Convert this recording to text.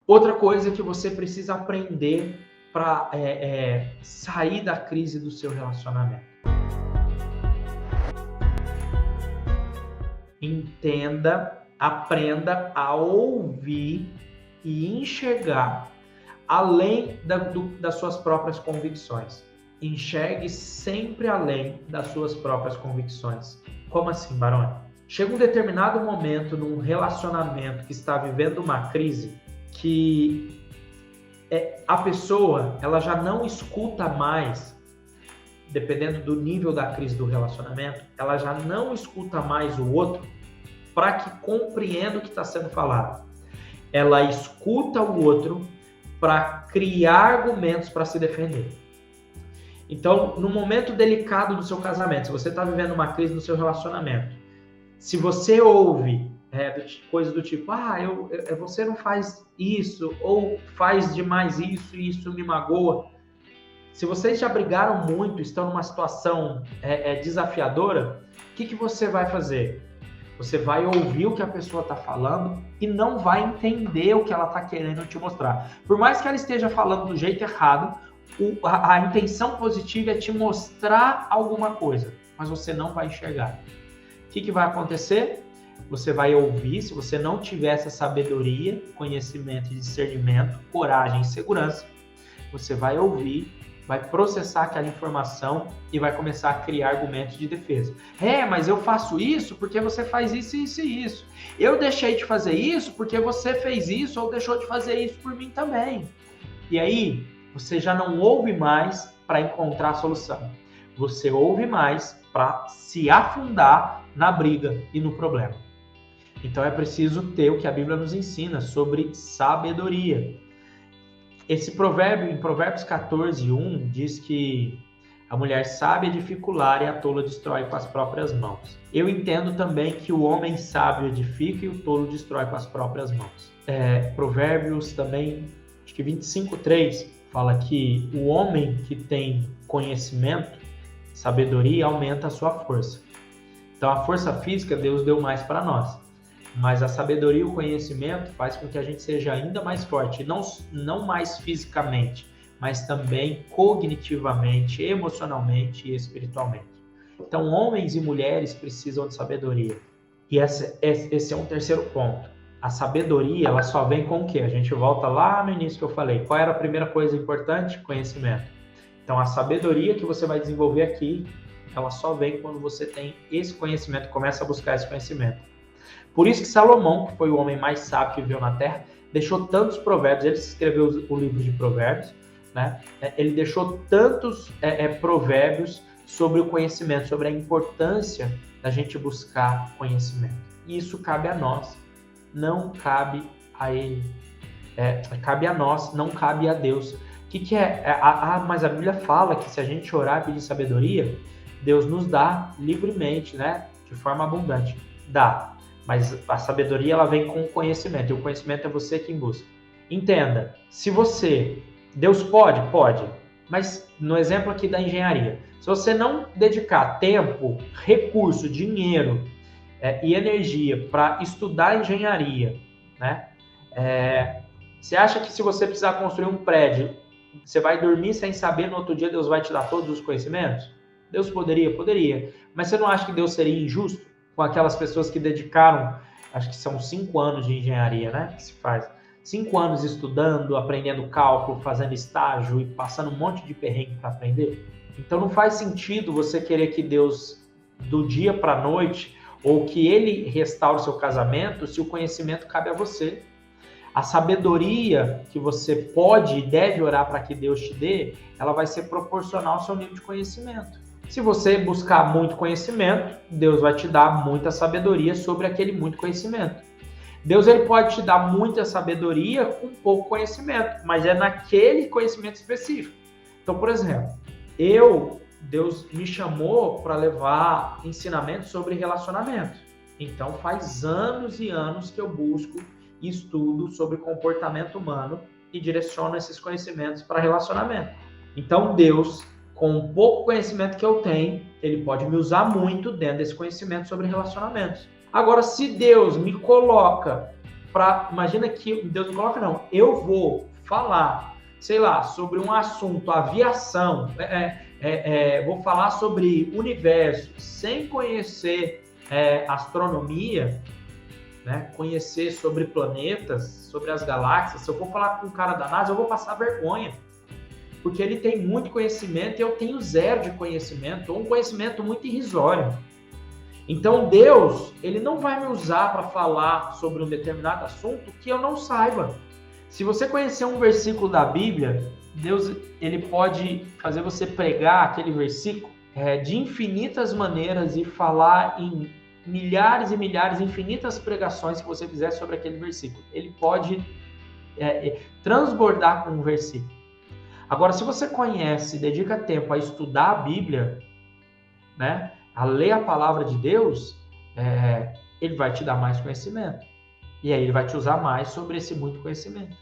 Outra coisa que você precisa aprender para sair da crise do seu relacionamento. Entenda, aprenda a ouvir e enxergar além das suas próprias convicções. Enxergue sempre além das suas próprias convicções. Como assim, Barone? Chega um determinado momento num relacionamento que está vivendo uma crise que a pessoa ela já não escuta mais, dependendo do nível da crise do relacionamento, ela já não escuta mais o outro para que compreenda o que está sendo falado. Ela escuta o outro para criar argumentos para se defender. Então, no momento delicado do seu casamento, se você está vivendo uma crise no seu relacionamento, se você ouve coisas do tipo, você não faz isso, ou faz demais isso e isso me magoa. Se vocês já brigaram muito, estão numa situação desafiadora, o que você vai fazer? Você vai ouvir o que a pessoa está falando e não vai entender o que ela está querendo te mostrar. Por mais que ela esteja falando do jeito errado, a intenção positiva é te mostrar alguma coisa, mas você não vai enxergar. O que vai acontecer? Você vai ouvir, se você não tiver essa sabedoria, conhecimento e discernimento, coragem e segurança, você vai ouvir, vai processar aquela informação e vai começar a criar argumentos de defesa. Mas eu faço isso porque você faz isso, isso e isso. Eu deixei de fazer isso porque você fez isso ou deixou de fazer isso por mim também. E aí, você já não ouve mais para encontrar a solução. Você ouve mais para se afundar na briga e no problema. Então é preciso ter o que a Bíblia nos ensina sobre sabedoria. Esse provérbio, em Provérbios 14:1, diz que a mulher sábia edifica o lar e a tola destrói com as próprias mãos. Eu entendo também que o homem sábio edifica e o tolo destrói com as próprias mãos. Provérbios também, acho que 25:3, fala que o homem que tem conhecimento, sabedoria, aumenta a sua força. Então a força física Deus deu mais para nós. Mas a sabedoria e o conhecimento faz com que a gente seja ainda mais forte, não mais fisicamente, mas também cognitivamente, emocionalmente e espiritualmente. Então, homens e mulheres precisam de sabedoria. E esse é um terceiro ponto. A sabedoria, ela só vem com o quê? A gente volta lá no início que eu falei. Qual era a primeira coisa importante? Conhecimento. Então, a sabedoria que você vai desenvolver aqui, ela só vem quando você tem esse conhecimento, começa a buscar esse conhecimento. Por isso que Salomão, que foi o homem mais sábio que viveu na terra, deixou tantos provérbios. Ele escreveu o livro de Provérbios, né? Ele deixou tantos provérbios sobre o conhecimento, sobre a importância da gente buscar conhecimento. E isso cabe a nós, não cabe a ele. Cabe a nós, não cabe a Deus. O que é? Mas a Bíblia fala que se a gente orar e pedir sabedoria, Deus nos dá livremente, né? De forma abundante. Dá. Mas a sabedoria, ela vem com o conhecimento. E o conhecimento é você quem busca. Entenda, se você... Deus pode? Pode. Mas no exemplo aqui da engenharia, se você não dedicar tempo, recurso, dinheiro e energia para estudar engenharia, né? Você acha que se você precisar construir um prédio, você vai dormir sem saber, no outro dia Deus vai te dar todos os conhecimentos? Deus poderia? Poderia. Mas você não acha que Deus seria injusto com aquelas pessoas que dedicaram, acho que são 5 anos de engenharia, né? Que se faz 5 anos estudando, aprendendo cálculo, fazendo estágio e passando um monte de perrengue para aprender? Então não faz sentido você querer que Deus, do dia para a noite, ou que Ele restaure o seu casamento, se o conhecimento cabe a você. A sabedoria que você pode e deve orar para que Deus te dê, ela vai ser proporcional ao seu nível de conhecimento. Se você buscar muito conhecimento, Deus vai te dar muita sabedoria sobre aquele muito conhecimento. Deus ele pode te dar muita sabedoria com pouco conhecimento, mas é naquele conhecimento específico. Então, por exemplo, Deus me chamou para levar ensinamentos sobre relacionamento. Então, faz anos e anos que eu busco e estudo sobre comportamento humano e direciono esses conhecimentos para relacionamento. Então, Deus, com o pouco conhecimento que eu tenho, ele pode me usar muito dentro desse conhecimento sobre relacionamentos. Agora, se Deus me coloca Imagina que Deus não coloca, não. Eu vou falar, sei lá, sobre um assunto, aviação, vou falar sobre universo, sem conhecer astronomia, né? Conhecer sobre planetas, sobre as galáxias. Se eu for falar com um cara da NASA, eu vou passar vergonha. Porque ele tem muito conhecimento e eu tenho zero de conhecimento, ou um conhecimento muito irrisório. Então Deus, ele não vai me usar para falar sobre um determinado assunto que eu não saiba. Se você conhecer um versículo da Bíblia, Deus, ele pode fazer você pregar aquele versículo de infinitas maneiras e falar em milhares e milhares, infinitas pregações que você fizer sobre aquele versículo. Ele pode transbordar com um versículo. Agora, se você conhece, dedica tempo a estudar a Bíblia, né, a ler a palavra de Deus, ele vai te dar mais conhecimento. E aí ele vai te usar mais sobre esse muito conhecimento.